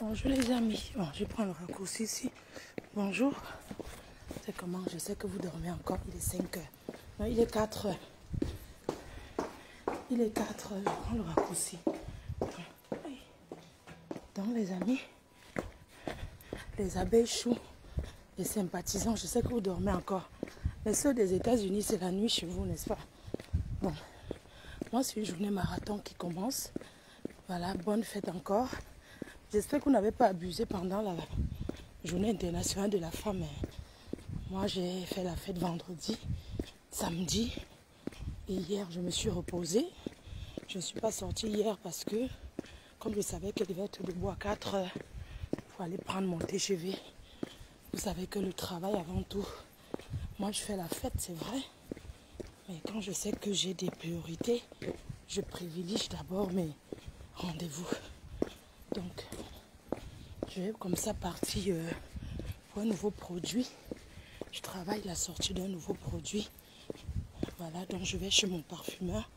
Bonjour les amis. Bon, je prends le raccourci ici. Bonjour. C'est comment? Je sais que vous dormez encore. Il est 5 heures. Non, il est 4 heures. Il est 4 heures. Je prends le raccourci. Donc les amis, les abeilles choux, les sympathisants, je sais que vous dormez encore. Mais ceux des États-Unis, c'est la nuit chez vous, n'est-ce pas? Bon, moi c'est une journée marathon qui commence. Voilà, bonne fête encore. J'espère que vous n'avez pas abusé pendant la journée internationale de la femme. Moi, j'ai fait la fête vendredi, samedi. Et hier, je me suis reposée. Je ne suis pas sortie hier parce que, comme je savais que je devais être debout à 4 heures pour aller prendre mon TGV. Vous savez que le travail avant tout. Moi, je fais la fête, c'est vrai. Mais quand je sais que j'ai des priorités, je privilégie d'abord mes rendez-vous. Donc, je vais comme ça partir pour un nouveau produit. Je travaille la sortie d'un nouveau produit. Voilà, donc je vais chez mon parfumeur.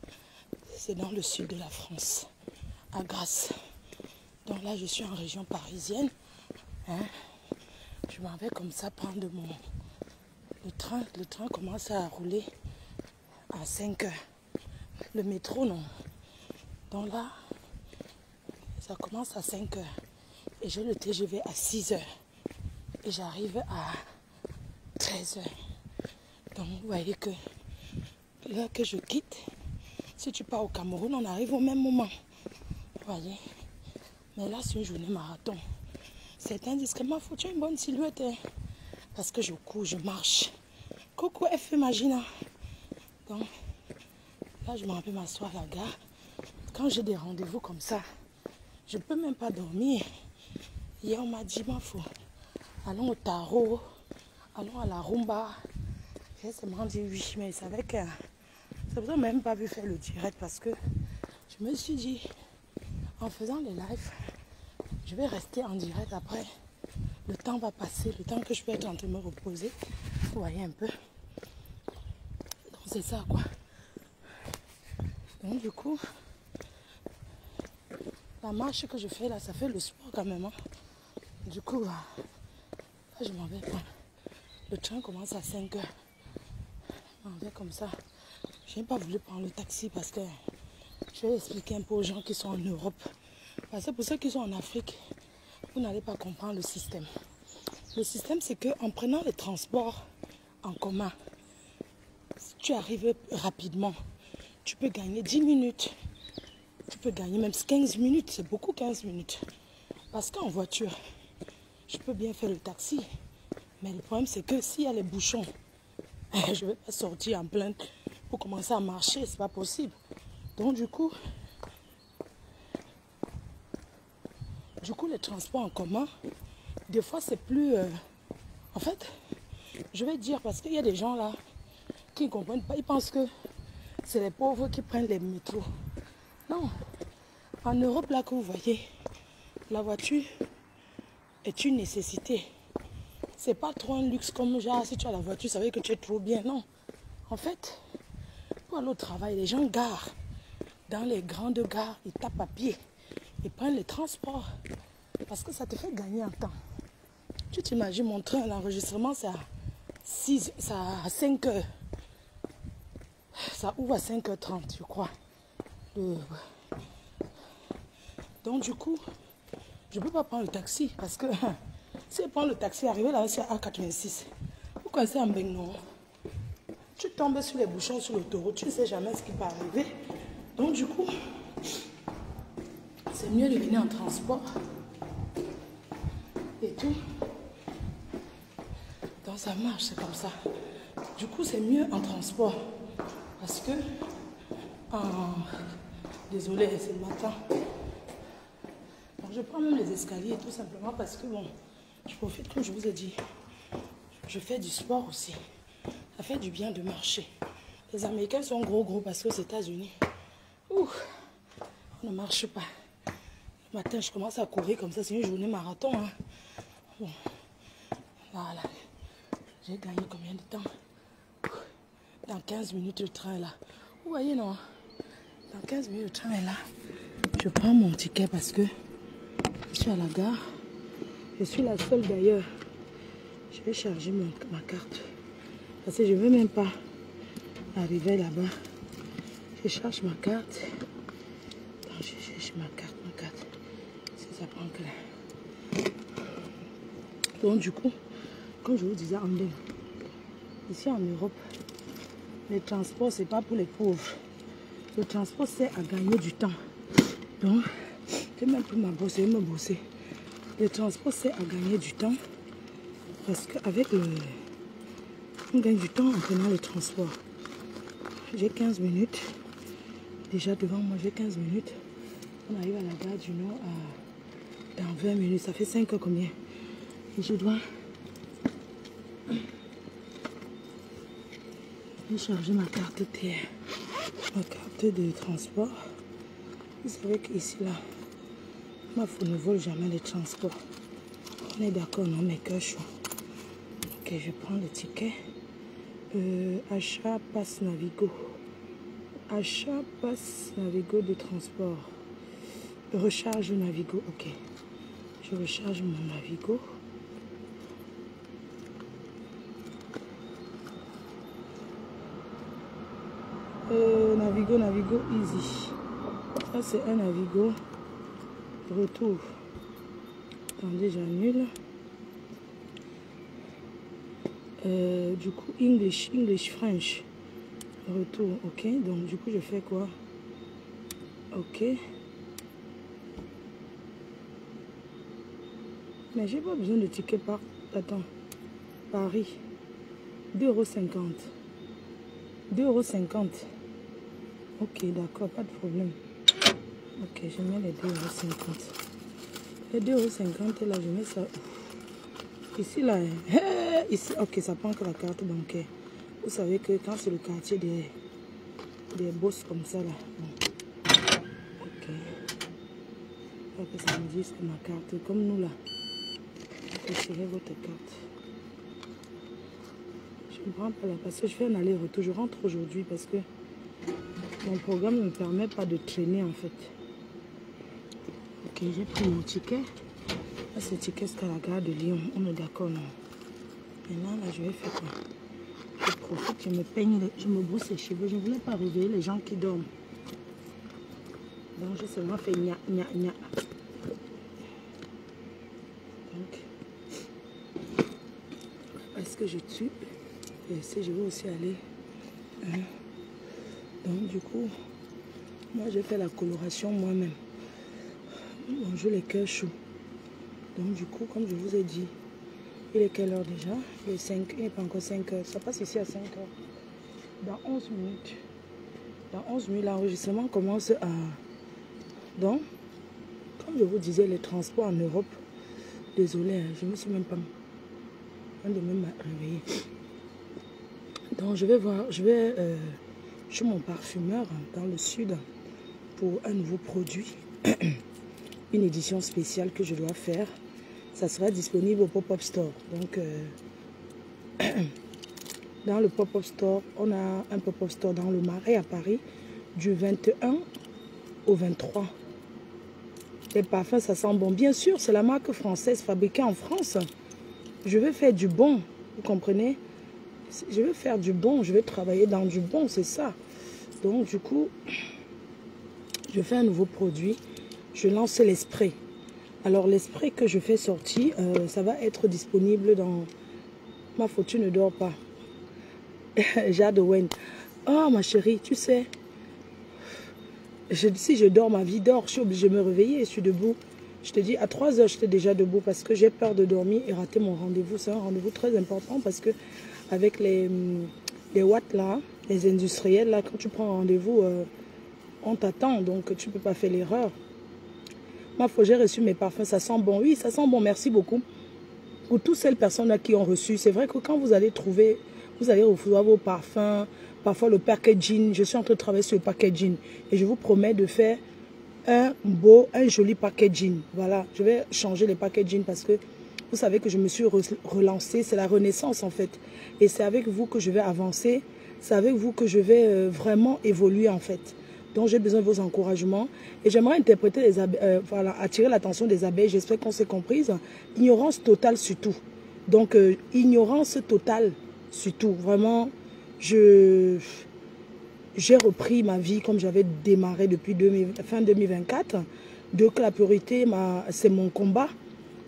C'est dans le sud de la France, à Grasse. Donc là, je suis en région parisienne. Je m'en vais comme ça prendre le train. Le train commence à rouler à 5 heures. Le métro, non. Donc là, ça commence à 5 heures. Et j'ai le TGV à 6 heures. Et j'arrive à 13 heures. Donc vous voyez que l'heure que je quitte, si tu pars au Cameroun, on arrive au même moment. Vous voyez. Mais là, c'est une journée marathon. Certains disent que ma tu as une bonne silhouette. Parce que je cours, je marche. Coucou F, Magina. Donc, là, je m'en vais m'asseoir à la gare. Quand j'ai des rendez-vous comme ça, je ne peux même pas dormir. Hier, on m'a dit, allons au tarot, allons à la rumba. J'ai seulement dit oui, mais il savait que c'est pour ça que je n'ai même pas vu faire le direct parce que je me suis dit, en faisant les lives, je vais rester en direct après. Le temps va passer, le temps que je peux être en train de me reposer. Vous voyez un peu. Donc c'est ça quoi. Donc du coup, la marche que je fais là, ça fait le sport quand même. Du coup, là, je m'en vais prendre. Le train commence à 5 heures. Je m'en vais comme ça. Je n'ai pas voulu prendre le taxi parce que je vais expliquer un peu aux gens qui sont en Europe. Parce que pour ceux qui sont en Afrique, vous n'allez pas comprendre le système. Le système, c'est qu'en prenant les transports en commun, si tu arrives rapidement, tu peux gagner 10 minutes. Tu peux gagner même 15 minutes. C'est beaucoup 15 minutes. Parce qu'en voiture, je peux bien faire le taxi. Mais le problème, c'est que s'il y a les bouchons, je ne vais pas sortir en plein pour commencer à marcher. C'est pas possible. Donc du coup, les transports en commun, des fois, c'est plus... En fait, je vais dire, parce qu'il y a des gens là qui ne comprennent pas. Ils pensent que c'est les pauvres qui prennent les métros. Non. En Europe, là que vous voyez, la voiture est une nécessité. C'est pas trop un luxe comme genre, si tu as la voiture, ça veut dire que tu es trop bien. Non. En fait, pour aller au travail, les gens garent. Dans les grandes gares, ils tapent à pied. Ils prennent les transports. Parce que ça te fait gagner en temps. Tu t'imagines mon train, l'enregistrement, c'est à 5 heures. Ça ouvre à 5h30, je crois. Donc du coup, je ne peux pas prendre le taxi. Parce que si je prends le taxi, arriver là, c'est à 86. Vous connaissez Ambeng, non? Tu tombes sur les bouchons sur l'autoroute, tu ne sais jamais ce qui peut arriver. Donc du coup, c'est mieux de venir en transport. Et tout. Donc ça marche, c'est comme ça. Du coup, c'est mieux en transport. Parce que... désolé, c'est le matin. Donc je prends même les escaliers tout simplement parce que bon, je profite comme je vous ai dit. Je fais du sport aussi. Ça fait du bien de marcher. Les Américains sont gros parce qu'aux États-Unis, on ne marche pas. Le matin, je commence à courir comme ça. C'est une journée marathon. Bon, voilà. J'ai gagné combien de temps? Dans 15 minutes, le train est là. Vous voyez, non? Dans 15 minutes, le train est là. Je prends mon ticket parce que Je suis à la gare. Je suis la seule d'ailleurs. Je vais charger ma carte. Parce que je ne veux même pas arriver là-bas. Je cherche ma carte. Attends, je cherche ma carte. Si ça prend que là. Donc du coup, comme je vous disais en deux, ici en Europe, le transport, c'est pas pour les pauvres. Le transport, c'est à gagner du temps. Donc, c'est même pour me bosser. Le transport, c'est à gagner du temps. Parce qu'avec on gagne du temps en prenant le transport. J'ai 15 minutes. Déjà devant moi, j'ai 15 minutes. On arrive à la gare du Nord dans 20 minutes. Ça fait 5 heures combien? Et je dois charger ma carte de transport. Vous savez qu'ici, là, ma fille ne vole jamais les transports. On est d'accord, non, mais que chaud. Ok, je prends le ticket. Achat passe Navigo. Achat passe Navigo de transport. Recharge Navigo, ok. Je recharge mon Navigo. Navigo Easy. Ça c'est un Navigo. Retour. Attendez, j'annule. Du coup, English, French. Retour, ok. Donc du coup, je fais quoi? Ok. Mais j'ai pas besoin de ticket par... Attends. Paris. 2,50 €. 2,50 €. Ok, d'accord, pas de problème. Ok, je mets les 2,50 €. Les 2,50 € là, je mets ça. Ici, là. Ici, ok, ça prend que la carte bancaire. Vous savez que quand c'est le quartier des bosses comme ça, là. Bon. Ok. Faut que ça me dise que ma carte, comme nous, là. Retirez votre carte. Je ne prends pas là parce que je fais un aller-retour. Je rentre aujourd'hui parce que mon programme ne me permet pas de traîner en fait. Ok, j'ai pris mon ticket. Là, ce ticket, c'est à la gare de Lyon. On est d'accord, non? Maintenant, là, je vais faire quoi? Je profite, je me peigne, je me brosse les cheveux. Je ne voulais pas réveiller les gens qui dorment. Donc, j'ai seulement fait gna. Donc, parce que je tue, et je vais aussi aller. Hein. Donc, du coup, moi, j'ai fait la coloration moi-même. Bonjour les cœurs chauds. Donc, du coup, comme je vous ai dit, il est quelle heure déjà? Il est 5, il n'est pas encore 5 heures. Ça passe ici à 5 heures. Dans 11 minutes. Dans 11 minutes, l'enregistrement commence à... Donc, comme je vous disais, les transports en Europe, désolé, je ne me suis même pas... de même réveiller. Donc, je vais chez mon parfumeur dans le sud pour un nouveau produit. Une édition spéciale que je dois faire. Ça sera disponible au pop-up store. Donc, dans le pop-up store, on a un pop-up store dans le Marais à Paris du 21 au 23. Les parfums, ça sent bon. Bien sûr, c'est la marque française fabriquée en France. Je vais faire du bon, vous comprenez? Je vais faire du bon, je vais travailler dans du bon, c'est ça. Donc, du coup, je fais un nouveau produit. Je lance l'esprit. Alors, l'esprit que je fais sortir, ça va être disponible dans... Ma photo ne dort pas. Jade Wen. Oh, ma chérie, tu sais, si je dors, ma vie dort. Je suis obligée de me réveiller et je suis debout. Je te dis, à 3 heures, j'étais déjà debout parce que j'ai peur de dormir et rater mon rendez-vous. C'est un rendez-vous très important parce que avec les watts là, les industriels là, quand tu prends un rendez-vous, on t'attend. Donc, tu ne peux pas faire l'erreur. Ma foi, j'ai reçu mes parfums. Ça sent bon. Oui, ça sent bon. Merci beaucoup. Pour toutes ces personnes là qui ont reçu, c'est vrai que quand vous allez trouver, vous allez recevoir vos parfums, parfois le packaging. Je suis en train de travailler sur le packaging et je vous promets de faire un joli packaging. Voilà, je vais changer les packaging parce que vous savez que je me suis relancée. C'est la renaissance en fait. Et c'est avec vous que je vais avancer. C'est avec vous que je vais vraiment évoluer en fait. Donc j'ai besoin de vos encouragements. Et j'aimerais interpréter les voilà, attirer l'attention des abeilles. J'espère qu'on s'est comprise. Ignorance totale sur tout. Donc ignorance totale sur tout. Vraiment, j'ai repris ma vie comme j'avais démarré depuis fin 2024. Donc la priorité, c'est mon combat.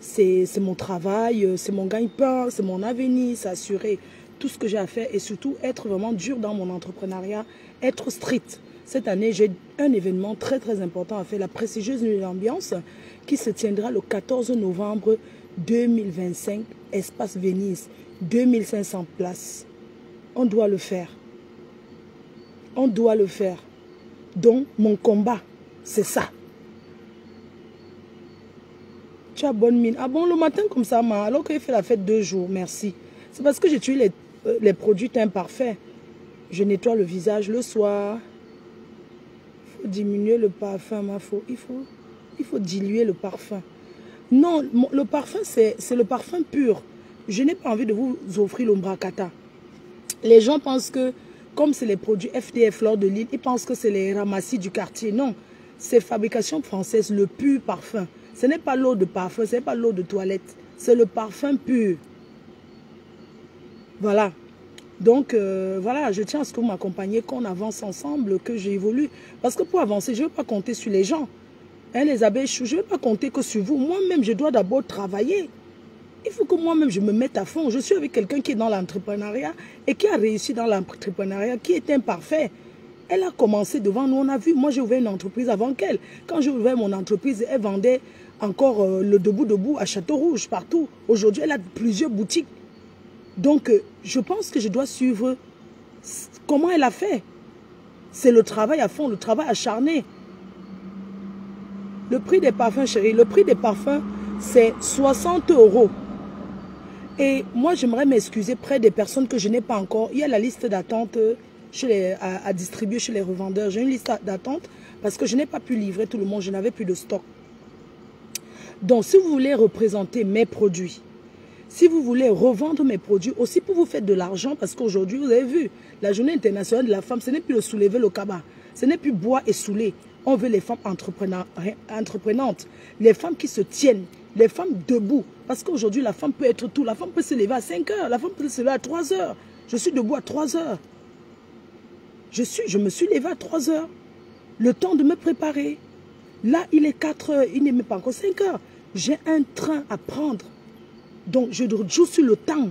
C'est mon travail, c'est mon gagne-pain, c'est mon avenir, c'est assurer tout ce que j'ai à faire et surtout être vraiment dur dans mon entrepreneuriat, être strict. Cette année, j'ai un événement très très important à faire, la prestigieuse nuit d'ambiance qui se tiendra le 14 novembre 2025, Espace Venise, 2500 places. On doit le faire. On doit le faire. Donc, mon combat, c'est ça. Tu as bonne mine. Ah bon, le matin comme ça, alors qu'il fait la fête 2 jours, merci. C'est parce que j'ai tué les produits imparfaits. Je nettoie le visage le soir. Il faut diminuer le parfum, il faut diluer le parfum. Non, le parfum, c'est le parfum pur. Je n'ai pas envie de vous offrir l'ombracata. Les gens pensent que, comme c'est les produits FDF Fleur de Lille, ils pensent que c'est les ramassis du quartier. Non, c'est fabrication française, le pur parfum. Ce n'est pas l'eau de parfum, ce n'est pas l'eau de toilette. C'est le parfum pur. Voilà. Donc, voilà, je tiens à ce que vous m'accompagniez, qu'on avance ensemble, que j'évolue. Parce que pour avancer, je ne veux pas compter sur les gens. Hein, les abeilles, je ne veux pas compter que sur vous. Moi-même, je dois d'abord travailler. Il faut que moi-même, je me mette à fond. Je suis avec quelqu'un qui est dans l'entrepreneuriat et qui a réussi dans l'entrepreneuriat, qui est imparfait. Elle a commencé devant nous, on a vu. Moi, j'ai ouvert une entreprise avant qu'elle. Quand j'ai ouvert mon entreprise, elle vendait encore le debout à Château-Rouge, partout. Aujourd'hui, elle a plusieurs boutiques. Donc, je pense que je dois suivre comment elle a fait. C'est le travail à fond, le travail acharné. Le prix des parfums, chérie, le prix des parfums, c'est 60 €. Et moi, j'aimerais m'excuser près des personnes que je n'ai pas encore. Il y a la liste d'attente à distribuer chez les revendeurs. J'ai une liste d'attente parce que je n'ai pas pu livrer tout le monde. Je n'avais plus de stock. Donc, si vous voulez représenter mes produits, si vous voulez revendre mes produits, aussi pour vous faire de l'argent, parce qu'aujourd'hui, vous avez vu, la journée internationale de la femme, ce n'est plus le soulever le cabas. Ce n'est plus boire et saouler. On veut les femmes entreprenantes, les femmes qui se tiennent, les femmes debout. Parce qu'aujourd'hui, la femme peut être tout. La femme peut se lever à 5 heures, la femme peut se lever à 3 heures. Je suis debout à 3 heures. Je me suis levé à 3 heures. Le temps de me préparer. Là, il est 4 heures, il n'est même pas encore 5 heures. J'ai un train à prendre. Donc, je joue sur le temps.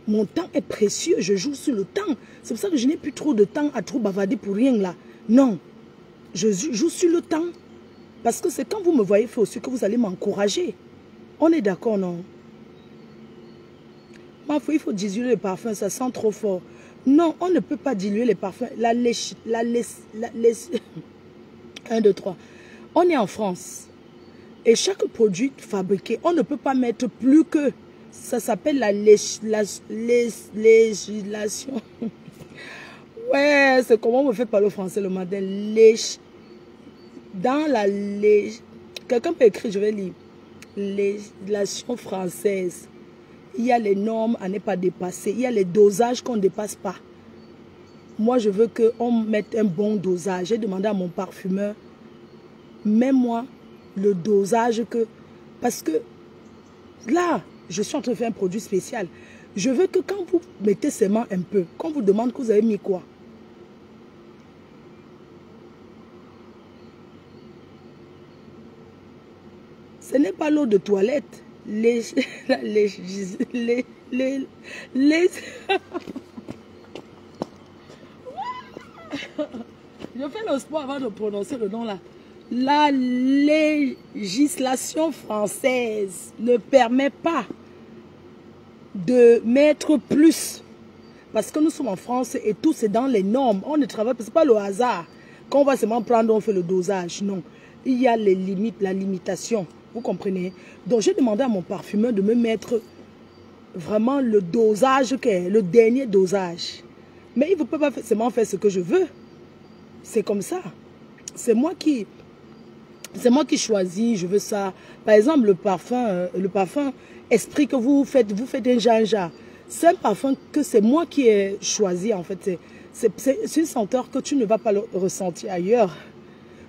Mon temps est précieux, je joue sur le temps. C'est pour ça que je n'ai plus trop de temps à trop bavarder pour rien là. Non, je joue sur le temps. Parce que c'est quand vous me voyez faire aussi que vous allez m'encourager. On est d'accord, non? Il faut diluer le parfum, ça sent trop fort. Non, on ne peut pas diluer les parfums. 1, 2, 3. On est en France. Et chaque produit fabriqué, on ne peut pas mettre plus que... Ça s'appelle la législation. Ouais, c'est comment on me fait parler au français le matin. Dans la quelqu'un peut écrire, je vais lire. Législation française. Il y a les normes à ne pas dépasser. Il y a les dosages qu'on ne dépasse pas. Moi, je veux qu'on mette un bon dosage. J'ai demandé à mon parfumeur, mets-moi le dosage que... Parce que là, je suis en train de faire un produit spécial. Je veux que quand vous mettez seulement un peu, qu'on vous demande que vous avez mis quoi. Ce n'est pas l'eau de toilette. Je fais le sport avant de prononcer le nom là. La législation française ne permet pas de mettre plus. Parce que nous sommes en France et tout c'est dans les normes. On ne travaille pas, ce n'est pas le hasard. Quand on va seulement prendre, on fait le dosage. Non. Il y a les limites, la limitation. Vous comprenez? Donc j'ai demandé à mon parfumeur de me mettre vraiment le dosage, le dernier dosage. Mais il ne peut pas seulement faire ce que je veux. C'est comme ça. C'est moi qui choisis, je veux ça. Par exemple, le parfum esprit que vous faites un gingembre. C'est un parfum que c'est moi qui ai choisi en fait. C'est une senteur que tu ne vas pas le ressentir ailleurs.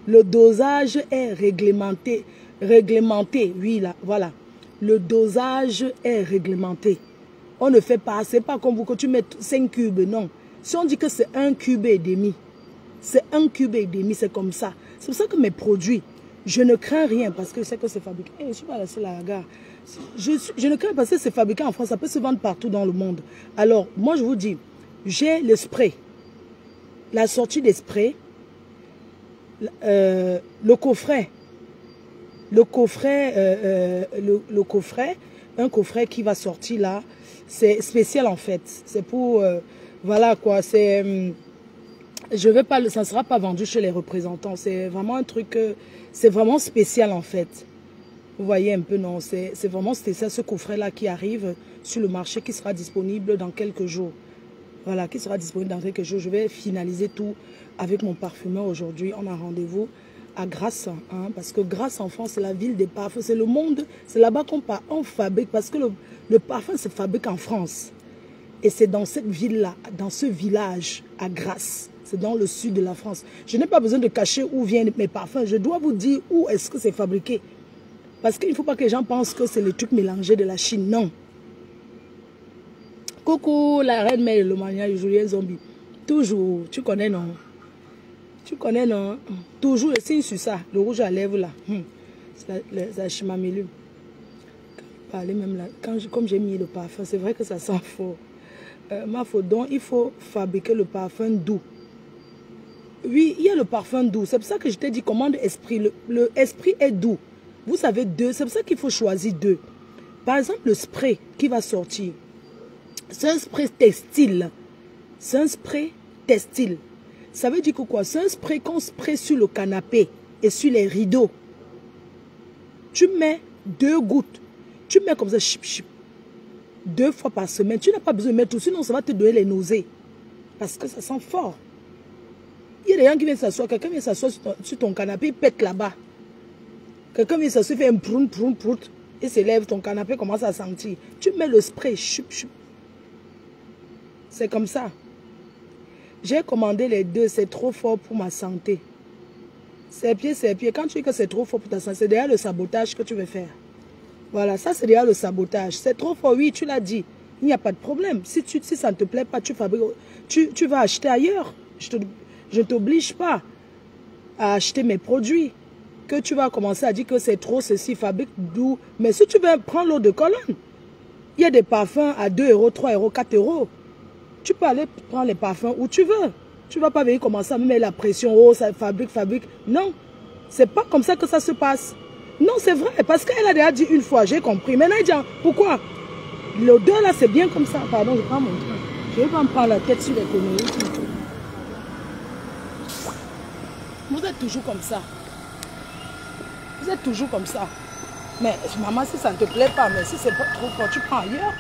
Le dosage est réglementé. Réglementé, oui, là, voilà. Le dosage est réglementé. On ne fait pas, c'est pas comme vous que tu mets 5 cubes, non. Si on dit que c'est 1 cube et demi, c'est 1 cube et demi, c'est comme ça. C'est pour ça que mes produits, je ne crains rien parce que je sais que c'est fabriqué. Je ne suis pas la seule à la gare. Je ne crains pas parce que c'est fabriqué en France, ça peut se vendre partout dans le monde. Alors, moi je vous dis, j'ai le spray, la sortie des sprays, le coffret, un coffret qui va sortir là, c'est spécial en fait. C'est pour, voilà quoi, c'est, je vais pas, ça ne sera pas vendu chez les représentants. C'est vraiment un truc, c'est vraiment spécial en fait. Vous voyez un peu, non, c'est vraiment spécial ce coffret là qui arrive sur le marché, qui sera disponible dans quelques jours. Voilà, qui sera disponible dans quelques jours. Je vais finaliser tout avec mon parfumeur aujourd'hui. On a rendez-vous à Grasse, hein, parce que Grasse en France, c'est la ville des parfums, c'est le monde, c'est là-bas qu'on fabrique, parce que le parfum se fabrique en France. Et c'est dans cette ville-là, dans ce village, à Grasse, c'est dans le sud de la France. Je n'ai pas besoin de cacher où viennent mes parfums, je dois vous dire où est-ce que c'est fabriqué. Parce qu'il ne faut pas que les gens pensent que c'est le truc mélangé de la Chine, non. Coucou, la reine mère, le mania, Julien Zombie. Toujours, tu connais, non? Tu connais, non? Toujours le signe sur ça, le rouge à lèvres là. C'est la chimamélue. Parler même là, comme j'ai mis le parfum, c'est vrai que ça sent fort. Ma faute, donc il faut fabriquer le parfum doux. Oui, il y a le parfum doux. C'est pour ça que je t'ai dit commande esprit. Le esprit est doux. Vous savez deux, c'est pour ça qu'il faut choisir deux. Par exemple, le spray qui va sortir. C'est un spray textile. C'est un spray textile. Ça veut dire que quoi? C'est un spray qu'on spray sur le canapé et sur les rideaux. Tu mets 2 gouttes. Tu mets comme ça, chip, chip. 2 fois par semaine. Tu n'as pas besoin de mettre tout, sinon ça va te donner les nausées. Parce que ça sent fort. Il y a des gens qui viennent s'asseoir. Quelqu'un vient s'asseoir sur ton canapé, il pète là-bas. Quelqu'un vient s'asseoir, fait un prout, prout, prout. Et se lève, ton canapé commence à sentir. Tu mets le spray, chup, chup. C'est comme ça. J'ai commandé les 2, c'est trop fort pour ma santé. C'est pied. Quand tu dis que c'est trop fort pour ta santé, c'est déjà le sabotage que tu veux faire. Voilà, ça c'est déjà le sabotage. C'est trop fort, oui, tu l'as dit. Il n'y a pas de problème. Si ça ne te plaît pas, tu fabriques, tu vas acheter ailleurs. Je ne t'oblige pas à acheter mes produits. Que tu vas commencer à dire que c'est trop ceci, fabrique doux. Mais si tu veux prendre l'eau de Cologne, il y a des parfums à 2 €, 3 €, 4 €. Tu peux aller prendre les parfums où tu veux. Tu ne vas pas venir commencer à me mettre la pression. Oh, ça fabrique. Non, c'est pas comme ça que ça se passe. Non, c'est vrai. Parce qu'elle a déjà dit une fois, j'ai compris. Maintenant, elle dit, pourquoi? L'odeur là, c'est bien comme ça. Pardon, je prends mon train. Je ne vais pas me prendre la tête sur les conneries. Vous êtes toujours comme ça. Vous êtes toujours comme ça. Mais maman, si ça ne te plaît pas, mais si c'est pas trop fort, tu prends ailleurs.